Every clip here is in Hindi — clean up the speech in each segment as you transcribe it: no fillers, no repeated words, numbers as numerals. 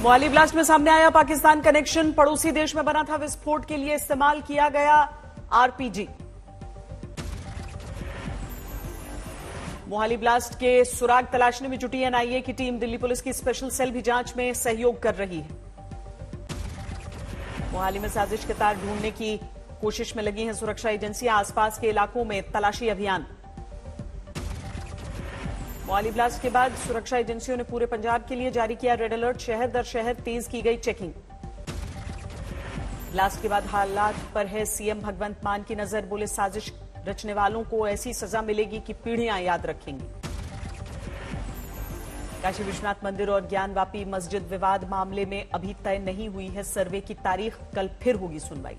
मोहाली ब्लास्ट में सामने आया पाकिस्तान कनेक्शन। पड़ोसी देश में बना था विस्फोट के लिए इस्तेमाल किया गया आरपीजी। मोहाली ब्लास्ट के सुराग तलाशने में जुटी एनआईए की टीम। दिल्ली पुलिस की स्पेशल सेल भी जांच में सहयोग कर रही है। मोहाली में साजिश के तार ढूंढने की कोशिश में लगी हैं सुरक्षा एजेंसियां। आसपास के इलाकों में तलाशी अभियान। मोहाली ब्लास्ट के बाद सुरक्षा एजेंसियों ने पूरे पंजाब के लिए जारी किया रेड अलर्ट। शहर दर शहर तेज की गई चेकिंग। ब्लास्ट के बाद हालात पर है सीएम भगवंत मान की नजर। बोले साजिश रचने वालों को ऐसी सजा मिलेगी कि पीढ़ियां याद रखेंगी। काशी विश्वनाथ मंदिर और ज्ञानवापी मस्जिद विवाद मामले में अभी तय नहीं हुई है सर्वे की तारीख। कल फिर होगी सुनवाई।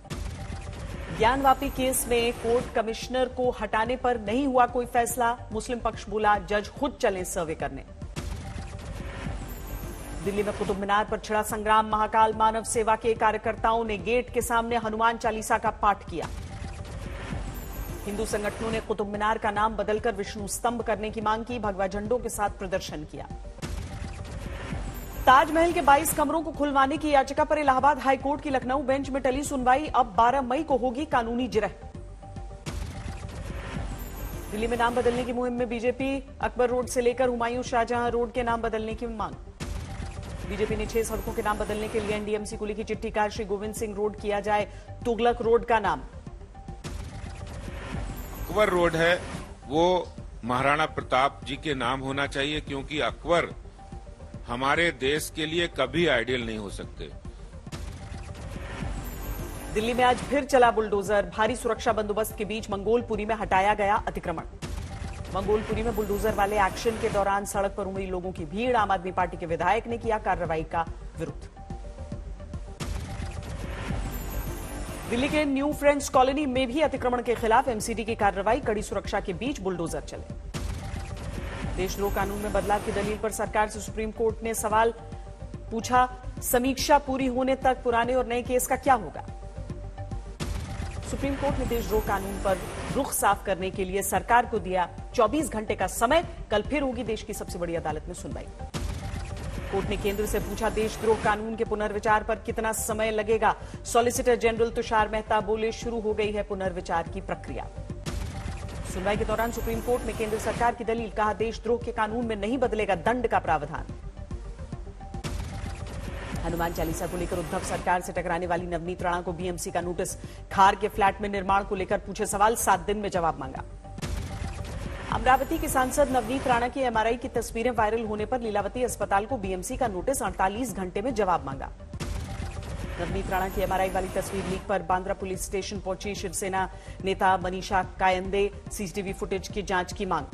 ज्ञानवापी केस में कोर्ट कमिश्नर को हटाने पर नहीं हुआ कोई फैसला। मुस्लिम पक्ष बोला जज खुद चले सर्वे करने। दिल्ली में कुतुब मीनार पर छिड़ा संग्राम। महाकाल मानव सेवा के कार्यकर्ताओं ने गेट के सामने हनुमान चालीसा का पाठ किया। हिंदू संगठनों ने कुतुब मीनार का नाम बदलकर विष्णु स्तंभ करने की मांग की। भगवा झंडों के साथ प्रदर्शन किया। ताजमहल के 22 कमरों को खुलवाने की याचिका पर इलाहाबाद हाईकोर्ट की लखनऊ बेंच में टली सुनवाई। अब 12 मई को होगी कानूनी जिरह। दिल्ली में नाम बदलने की मुहिम में बीजेपी। अकबर रोड से लेकर हुमायूं शाहजहां रोड के नाम बदलने की मांग। बीजेपी ने 6 सड़कों के नाम बदलने के लिए एनडीएमसी को लिखी चिट्ठी। कहा श्री गोविंद सिंह रोड किया जाए तुगलक रोड का नाम। अकबर रोड है वो महाराणा प्रताप जी के नाम होना चाहिए, क्योंकि अकबर हमारे देश के लिए कभी आइडियल नहीं हो सकते। दिल्ली में आज फिर चला बुलडोजर। भारी सुरक्षा बंदोबस्त के बीच मंगोलपुरी में हटाया गया अतिक्रमण। मंगोलपुरी में बुलडोजर वाले एक्शन के दौरान सड़क पर उमड़ी लोगों की भीड़। आम आदमी पार्टी के विधायक ने किया कार्रवाई का विरोध। दिल्ली के न्यू फ्रेंड्स कॉलोनी में भी अतिक्रमण के खिलाफ एमसीडी की कार्रवाई। कड़ी सुरक्षा के बीच बुलडोजर चले। देशद्रोह कानून में बदलाव की दलील पर सरकार से सुप्रीम कोर्ट ने सवाल पूछा। समीक्षा पूरी होने तक पुराने और नए केस का क्या होगा। सुप्रीम कोर्ट ने देशद्रोह कानून पर रुख साफ करने के लिए सरकार को दिया 24 घंटे का समय। कल फिर होगी देश की सबसे बड़ी अदालत में सुनवाई। कोर्ट ने केंद्र से पूछा देशद्रोह कानून के पुनर्विचार पर कितना समय लगेगा। सॉलिसिटर जनरल तुषार मेहता बोले शुरू हो गई है पुनर्विचार की प्रक्रिया। सुनवाई के दौरान सुप्रीम कोर्ट में केंद्र सरकार की दलील। कहा देशद्रोह के कानून में नहीं बदलेगा दंड का प्रावधान। हनुमान चालीसा को लेकर उद्धव सरकार से टकराने वाली नवनीत राणा को बीएमसी का नोटिस। खार के फ्लैट में निर्माण को लेकर पूछे सवाल। 7 दिन में जवाब मांगा। अमरावती की सांसद नवनीत राणा की एमआरआई की तस्वीरें वायरल होने पर लीलावती अस्पताल को बीएमसी का नोटिस। 48 घंटे में जवाब मांगा। नवनीत राणा की एमआरआई वाली तस्वीर लीक पर बांद्रा पुलिस स्टेशन पहुंची शिवसेना नेता मनीषा कायंदे। सीसीटीवी फुटेज की जांच की मांग।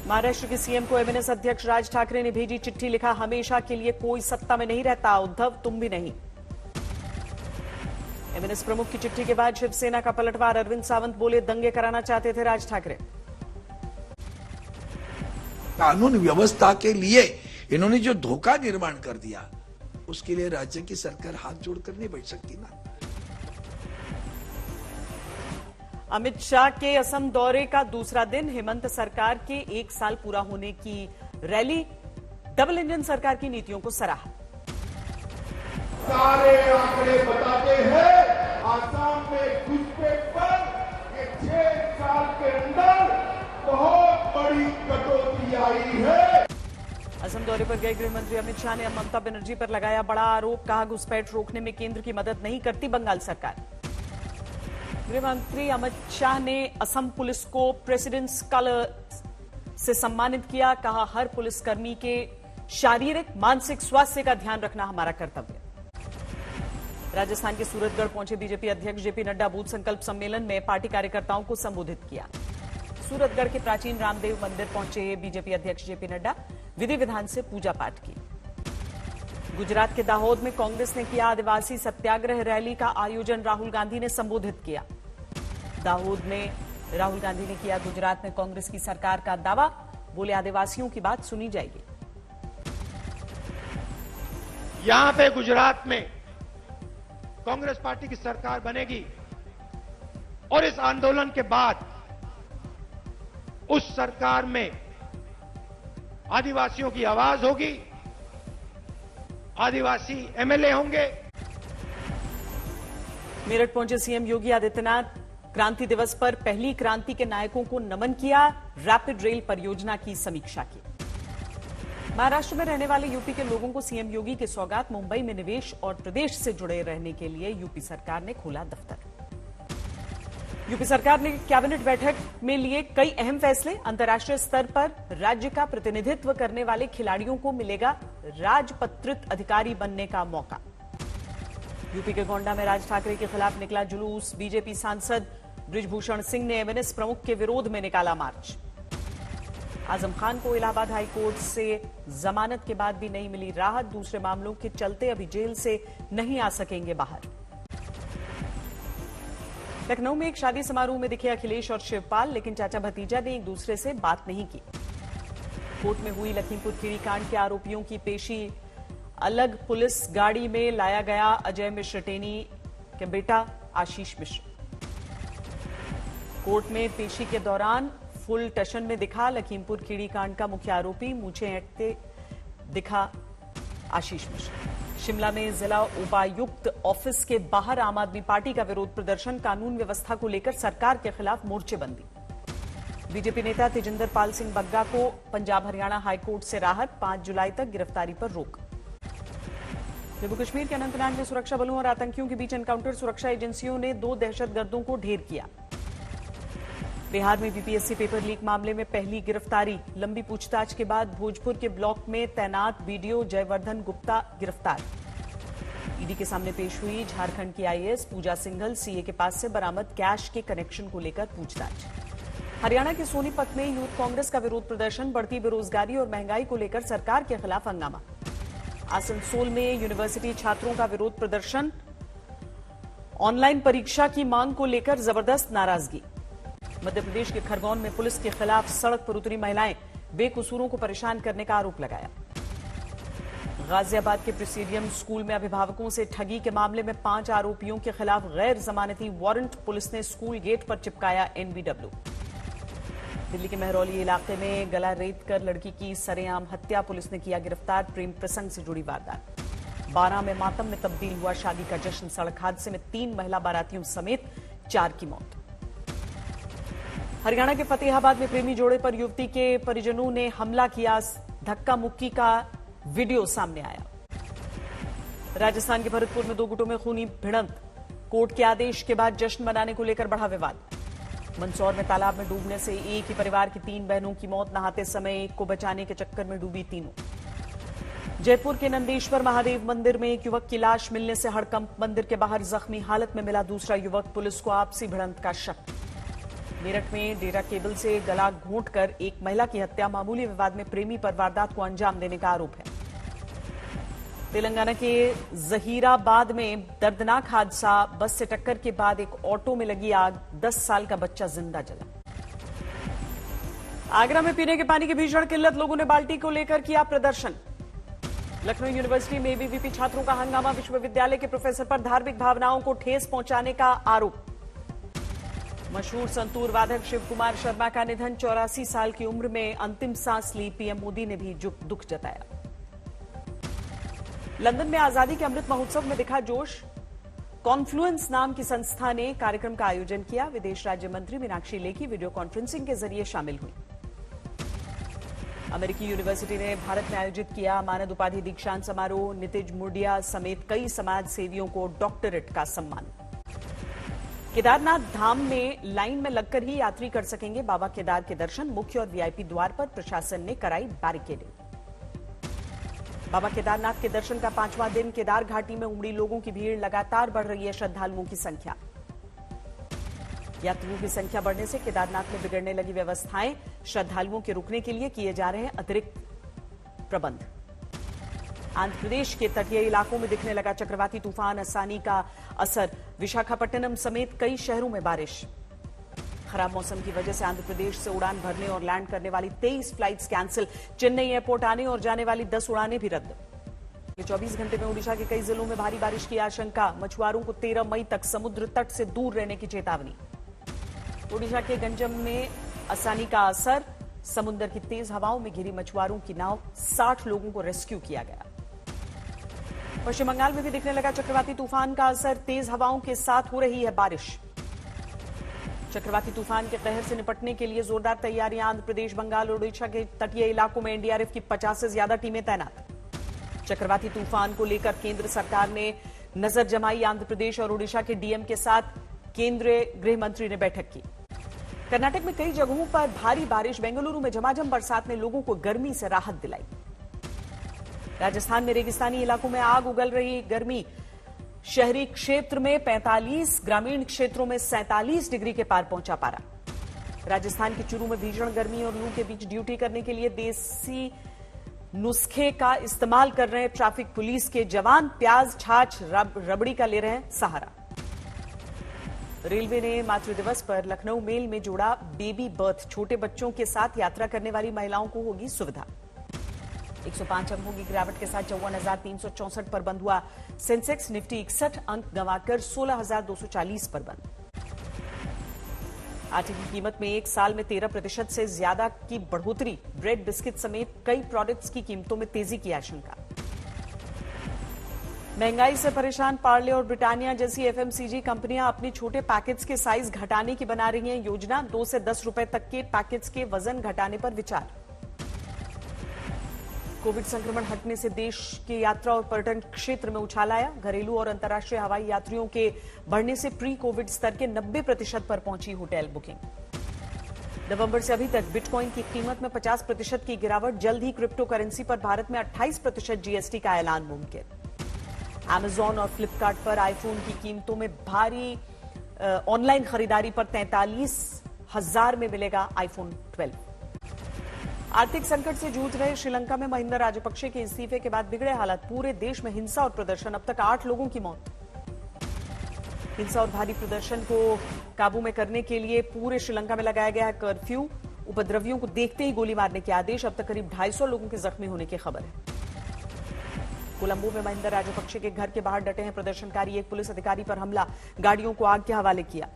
महाराष्ट्र के सीएम को एमएनएस अध्यक्ष राज ठाकरे ने भेजी चिट्ठी। लिखा हमेशा के लिए कोई सत्ता में नहीं रहता। उद्धव तुम भी नहीं। एमएनएस प्रमुख की चिट्ठी के बाद शिवसेना का पलटवार। अरविंद सावंत बोले दंगे कराना चाहते थे राज ठाकरे। कानून व्यवस्था के लिए इन्होंने जो धोखा निर्माण कर दिया उसके लिए राज्य की सरकार हाथ जोड़कर नहीं बैठ सकती ना। अमित शाह के असम दौरे का दूसरा दिन। हेमंत सरकार के 1 साल पूरा होने की रैली। डबल इंजन सरकार की नीतियों को सराहा। सारे आंकड़े बताते हैं आसाम में घुसपैठ पर ये 6 साल के अंदर बहुत बड़ी कटौती आई है। असम दौरे पर गए गृह मंत्री अमित शाह ने ममता बनर्जी पर लगाया बड़ा आरोप। कहा घुसपैठ रोकने में केंद्र की मदद नहीं करती बंगाल सरकार। गृह मंत्री अमित शाह ने असम पुलिस को प्रेसिडेंट्स कलर से सम्मानित किया। कहा हर पुलिसकर्मी के शारीरिक मानसिक स्वास्थ्य का ध्यान रखना हमारा कर्तव्य। राजस्थान के सूरतगढ़ पहुंचे बीजेपी अध्यक्ष जेपी नड्डा। बूथ संकल्प सम्मेलन में पार्टी कार्यकर्ताओं को संबोधित किया। सूरतगढ़ के प्राचीन रामदेव मंदिर पहुंचे बीजेपी अध्यक्ष जेपी नड्डा। विधि विधान से पूजा पाठ की। गुजरात के दाहोद में कांग्रेस ने किया आदिवासी सत्याग्रह रैली का आयोजन। राहुल गांधी ने संबोधित किया। दाहोद में राहुल गांधी ने किया गुजरात में कांग्रेस की सरकार का दावा। बोले आदिवासियों की बात सुनी जाएगी। यहां पे गुजरात में कांग्रेस पार्टी की सरकार बनेगी और इस आंदोलन के बाद उस सरकार में आदिवासियों की आवाज होगी, आदिवासी एमएलए होंगे। मेरठ पहुंचे सीएम योगी आदित्यनाथ, क्रांति दिवस पर पहली क्रांति के नायकों को नमन किया, रैपिड रेल परियोजना की समीक्षा की। महाराष्ट्र में रहने वाले यूपी के लोगों को सीएम योगी की सौगात, मुंबई में निवेश और प्रदेश से जुड़े रहने के लिए यूपी सरकार ने खोला दफ्तर। यूपी सरकार ने कैबिनेट बैठक में लिए कई अहम फैसले। अंतर्राष्ट्रीय स्तर पर राज्य का प्रतिनिधित्व करने वाले खिलाड़ियों को मिलेगा राजपत्रित अधिकारी बनने का मौका। यूपी के गोंडा में राज ठाकरे के खिलाफ निकला जुलूस, बीजेपी सांसद बृजभूषण सिंह ने एमएनएस प्रमुख के विरोध में निकाला मार्च। आजम खान को इलाहाबाद हाईकोर्ट से जमानत के बाद भी नहीं मिली राहत, दूसरे मामलों के चलते अभी जेल से नहीं आ सकेंगे बाहर। लखनऊ में एक शादी समारोह में दिखे अखिलेश और शिवपाल, लेकिन चाचा भतीजा ने एक दूसरे से बात नहीं की। कोर्ट में हुई लखीमपुर खीरी कांड के आरोपियों की पेशी, अलग पुलिस गाड़ी में लाया गया अजय मिश्र टेनी के बेटा आशीष मिश्र। कोर्ट में पेशी के दौरान फुल टशन में दिखा लखीमपुर खीरी कांड का मुख्य आरोपी, मूछें ऐंठते दिखा आशीष मिश्र। शिमला में जिला उपायुक्त ऑफिस के बाहर आम आदमी पार्टी का विरोध प्रदर्शन, कानून व्यवस्था को लेकर सरकार के खिलाफ मोर्चेबंदी। बीजेपी नेता तेजिंदर पाल सिंह बग्गा को पंजाब हरियाणा हाईकोर्ट से राहत, 5 जुलाई तक गिरफ्तारी पर रोक। जम्मू कश्मीर के अनंतनाग में सुरक्षा बलों और आतंकियों के बीच एनकाउंटर, सुरक्षा एजेंसियों ने 2 दहशतगर्दों को ढेर किया। बिहार में बीपीएससी पेपर लीक मामले में पहली गिरफ्तारी, लंबी पूछताछ के बाद भोजपुर के ब्लॉक में तैनात बीडीओ जयवर्धन गुप्ता गिरफ्तार। ईडी के सामने पेश हुई झारखंड की आईएएस पूजा सिंघल, सीए के पास से बरामद कैश के कनेक्शन को लेकर पूछताछ। हरियाणा के सोनीपत में यूथ कांग्रेस का विरोध प्रदर्शन, बढ़ती बेरोजगारी और महंगाई को लेकर सरकार के खिलाफ हंगामा। आसनसोल में यूनिवर्सिटी छात्रों का विरोध प्रदर्शन, ऑनलाइन परीक्षा की मांग को लेकर जबरदस्त नाराजगी। मध्य प्रदेश के खरगोन में पुलिस के खिलाफ सड़क पर उतरी महिलाएं, बेकसूरों को परेशान करने का आरोप लगाया। गाजियाबाद के प्रेसिडियम स्कूल में अभिभावकों से ठगी के मामले में 5 आरोपियों के खिलाफ गैर जमानती वारंट, पुलिस ने स्कूल गेट पर चिपकाया एनबीडब्ल्यू। दिल्ली के महरौली इलाके में गला रेत कर लड़की की सरेआम हत्या, पुलिस ने किया गिरफ्तार, प्रेम प्रसंग से जुड़ी वारदात। 12 में मातम में तब्दील हुआ शादी का जश्न, सड़क हादसे में 3 महिला बारातियों समेत 4 की मौत। हरियाणा के फतेहाबाद में प्रेमी जोड़े पर युवती के परिजनों ने हमला किया, धक्का मुक्की का वीडियो सामने आया। राजस्थान के भरतपुर में 2 गुटों में खूनी भिड़ंत, कोर्ट के आदेश के बाद जश्न मनाने को लेकर बढ़ा विवाद। मंदसौर में तालाब में डूबने से एक ही परिवार की 3 बहनों की मौत, नहाते समय एक को बचाने के चक्कर में डूबी तीनों। जयपुर के नंदेश्वर महादेव मंदिर में एक युवक की लाश मिलने से हड़कंप, मंदिर के बाहर जख्मी हालत में मिला दूसरा युवक, पुलिस को आपसी भिड़ंत का शक। मेरठ में डेरा केबल से गला घोंटकर एक महिला की हत्या, मामूली विवाद में प्रेमी पर वारदात को अंजाम देने का आरोप है। तेलंगाना के जहीराबाद में दर्दनाक हादसा, बस से टक्कर के बाद एक ऑटो में लगी आग, 10 साल का बच्चा जिंदा जला। आगरा में पीने के पानी की भीषण किल्लत, लोगों ने बाल्टी को लेकर किया प्रदर्शन। लखनऊ यूनिवर्सिटी में एबीवीपी छात्रों का हंगामा, विश्वविद्यालय के प्रोफेसर पर धार्मिक भावनाओं को ठेस पहुंचाने का आरोप। मशहूर संतूर वादक शिव कुमार शर्मा का निधन, 84 साल की उम्र में अंतिम सांस ली, पीएम मोदी ने भी दुख जताया। लंदन में आजादी के अमृत महोत्सव में दिखा जोश, कॉन्फ्लुएंस नाम की संस्था ने कार्यक्रम का आयोजन किया। विदेश राज्य मंत्री मीनाक्षी लेखी वीडियो कॉन्फ्रेंसिंग के जरिए शामिल हुई। अमेरिकी यूनिवर्सिटी ने भारत में आयोजित किया मानद उपाधि दीक्षांत समारोह, नितिज मुर्डिया समेत कई समाज सेवियों को डॉक्टरेट का सम्मान। केदारनाथ धाम में लाइन में लगकर ही यात्री कर सकेंगे बाबा केदार के दर्शन, मुख्य और वीआईपी द्वार पर प्रशासन ने कराई बैरिकेडिंग। बाबा केदारनाथ के दर्शन का 5वां दिन, केदार घाटी में उमड़ी लोगों की भीड़, लगातार बढ़ रही है श्रद्धालुओं की संख्या। यात्रियों की संख्या बढ़ने से केदारनाथ में बिगड़ने लगी व्यवस्थाएं, श्रद्धालुओं के रुकने के लिए किए जा रहे हैं अतिरिक्त प्रबंध। आंध्र प्रदेश के तटीय इलाकों में दिखने लगा चक्रवाती तूफान असानी का असर, विशाखापट्टनम समेत कई शहरों में बारिश। खराब मौसम की वजह से आंध्र प्रदेश से उड़ान भरने और लैंड करने वाली 23 फ्लाइट्स कैंसिल, चेन्नई एयरपोर्ट आने और जाने वाली 10 उड़ानें भी रद्द। 24 घंटे में ओडिशा के कई जिलों में भारी बारिश की आशंका, मछुआरों को 13 मई तक समुद्र तट से दूर रहने की चेतावनी। ओडिशा के गंजम में असानी का असर, समुद्र की तेज हवाओं में घिरी मछुआरों की नाव, 60 लोगों को रेस्क्यू किया गया। पश्चिम बंगाल में भी दिखने लगा चक्रवाती तूफान का असर, तेज हवाओं के साथ हो रही है बारिश। चक्रवाती तूफान के कहर से निपटने के लिए जोरदार तैयारियां, आंध्र प्रदेश, बंगाल और ओडिशा के तटीय इलाकों में एनडीआरएफ की 50 से ज्यादा टीमें तैनात। चक्रवाती तूफान को लेकर केंद्र सरकार ने नजर जमाई, आंध्र प्रदेश और ओडिशा के डीएम के साथ केंद्रीय गृह मंत्री ने बैठक की। कर्नाटक में कई जगहों पर भारी बारिश, बेंगलुरु में झमाझम बरसात ने लोगों को गर्मी से राहत दिलाई। राजस्थान में रेगिस्तानी इलाकों में आग उगल रही, गर्मी शहरी क्षेत्र में 45, ग्रामीण क्षेत्रों में 47 डिग्री के पार पहुंचा पारा। राजस्थान के चूरू में भीषण गर्मी और लू के बीच ड्यूटी करने के लिए देसी नुस्खे का इस्तेमाल कर रहे ट्रैफिक पुलिस के जवान, प्याज, छाछ, रबड़ी का ले रहे हैं सहारा। रेलवे ने मातृ दिवस पर लखनऊ मेल में जोड़ा बेबी बर्थ, छोटे बच्चों के साथ यात्रा करने वाली महिलाओं को होगी सुविधा। 105 अंकों की गिरावट के साथ 54,364 पर बंद हुआ सेंसेक्स, निफ्टी 61 अंक गंवाकर 16,240 पर बंद। आटे की कीमत में एक साल में 13% से ज्यादा की बढ़ोतरी, ब्रेड, बिस्किट समेत कई प्रोडक्ट्स की कीमतों में तेजी की आशंका। महंगाई से परेशान पार्ले और ब्रिटानिया जैसी एफएमसीजी कंपनियां अपनी छोटे पैकेट्स के साइज घटाने की बना रही हैं योजना, 2 से 10 रुपए तक के पैकेट्स के वजन घटाने पर विचार। कोविड संक्रमण हटने से देश के यात्रा और पर्यटन क्षेत्र में उछाल आया, घरेलू और अंतर्राष्ट्रीय हवाई यात्रियों के बढ़ने से प्री कोविड स्तर के 90% पर पहुंची होटल बुकिंग। नवंबर से अभी तक बिटकॉइन की कीमत में 50% की गिरावट, जल्द ही क्रिप्टो करेंसी पर भारत में 28% जीएसटी का ऐलान मुमकिन। अमेजॉन और फ्लिपकार्ट पर आईफोन की कीमतों में भारी ऑनलाइन खरीदारी पर 43,000 में मिलेगा आईफोन 12। आर्थिक संकट से जूझ रहे श्रीलंका में महिंदा राजपक्षे के इस्तीफे के बाद बिगड़े हालात, पूरे देश में हिंसा और प्रदर्शन, अब तक 8 लोगों की मौत। हिंसा और भारी प्रदर्शन को काबू में करने के लिए पूरे श्रीलंका में लगाया गया है कर्फ्यू, उपद्रवियों को देखते ही गोली मारने के आदेश, अब तक करीब 250 लोगों के जख्मी होने की खबर है। कोलंबो में महिंदा राजपक्षे के घर के बाहर डटे हैं प्रदर्शनकारी, एक पुलिस अधिकारी पर हमला, गाड़ियों को आग के हवाले किया।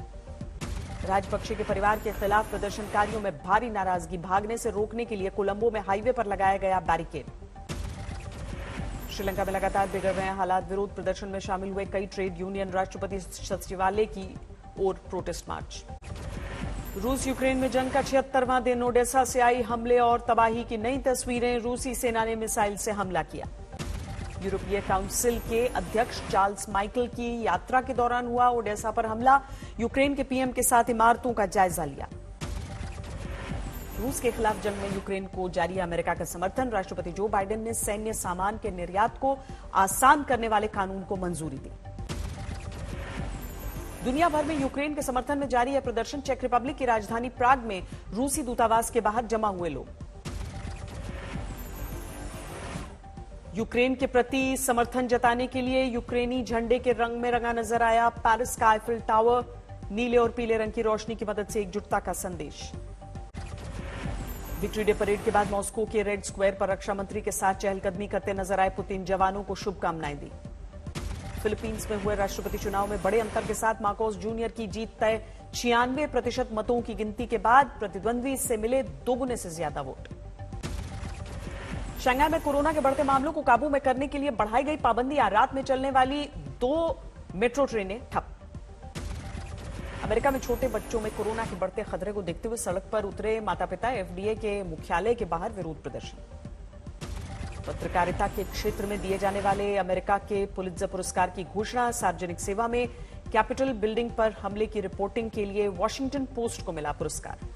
राजपक्षे के परिवार के खिलाफ प्रदर्शनकारियों में भारी नाराजगी, भागने से रोकने के लिए कोलंबो में हाईवे पर लगाया गया बैरिकेड। श्रीलंका में लगातार बिगड़ रहे हैं हालात, विरोध प्रदर्शन में शामिल हुए कई ट्रेड यूनियन, राष्ट्रपति सचिवालय की ओर प्रोटेस्ट मार्च। रूस यूक्रेन में जंग का 76वां दिन, ओडेसा से आई हमले और तबाही की नई तस्वीरें, रूसी सेना ने मिसाइल से हमला किया। यूरोपीय काउंसिल के अध्यक्ष चार्ल्स माइकल की यात्रा के दौरान हुआ ओडेसा पर हमला, यूक्रेन के पीएम के साथ इमारतों का जायजा लिया। रूस के खिलाफ जंग में यूक्रेन को जारी अमेरिका का समर्थन, राष्ट्रपति जो बाइडेन ने सैन्य सामान के निर्यात को आसान करने वाले कानून को मंजूरी दी। दुनिया भर में यूक्रेन के समर्थन में जारी है प्रदर्शन, चेक रिपब्लिक की राजधानी प्राग में रूसी दूतावास के बाहर जमा हुए लोग। यूक्रेन के प्रति समर्थन जताने के लिए यूक्रेनी झंडे के रंग में रंगा नजर आया पेरिस का आईफिल टावर, नीले और पीले रंग की रोशनी की मदद से एकजुटता का संदेश। विक्ट्री डे परेड के बाद मॉस्को के रेड स्क्वायर पर रक्षा मंत्री के साथ चहलकदमी करते नजर आए पुतिन, जवानों को शुभकामनाएं दी। फिलीपींस में हुए राष्ट्रपति चुनाव में बड़े अंतर के साथ मार्कोस जूनियर की जीत तय, 96% मतों की गिनती के बाद प्रतिद्वंद्वी से मिले दोगुने से ज्यादा वोट। शंघाई में कोरोना के बढ़ते मामलों को काबू में करने के लिए बढ़ाई गई पाबंदियां, रात में चलने वाली 2 मेट्रो ट्रेनें ठप। अमेरिका में छोटे बच्चों में कोरोना के बढ़ते खतरे को देखते हुए सड़क पर उतरे माता पिता, एफडीए के मुख्यालय के बाहर विरोध प्रदर्शन। पत्रकारिता के क्षेत्र में दिए जाने वाले अमेरिका के पुलित्जर पुरस्कार की घोषणा, सार्वजनिक सेवा में कैपिटल बिल्डिंग पर हमले की रिपोर्टिंग के लिए वॉशिंगटन पोस्ट को मिला पुरस्कार।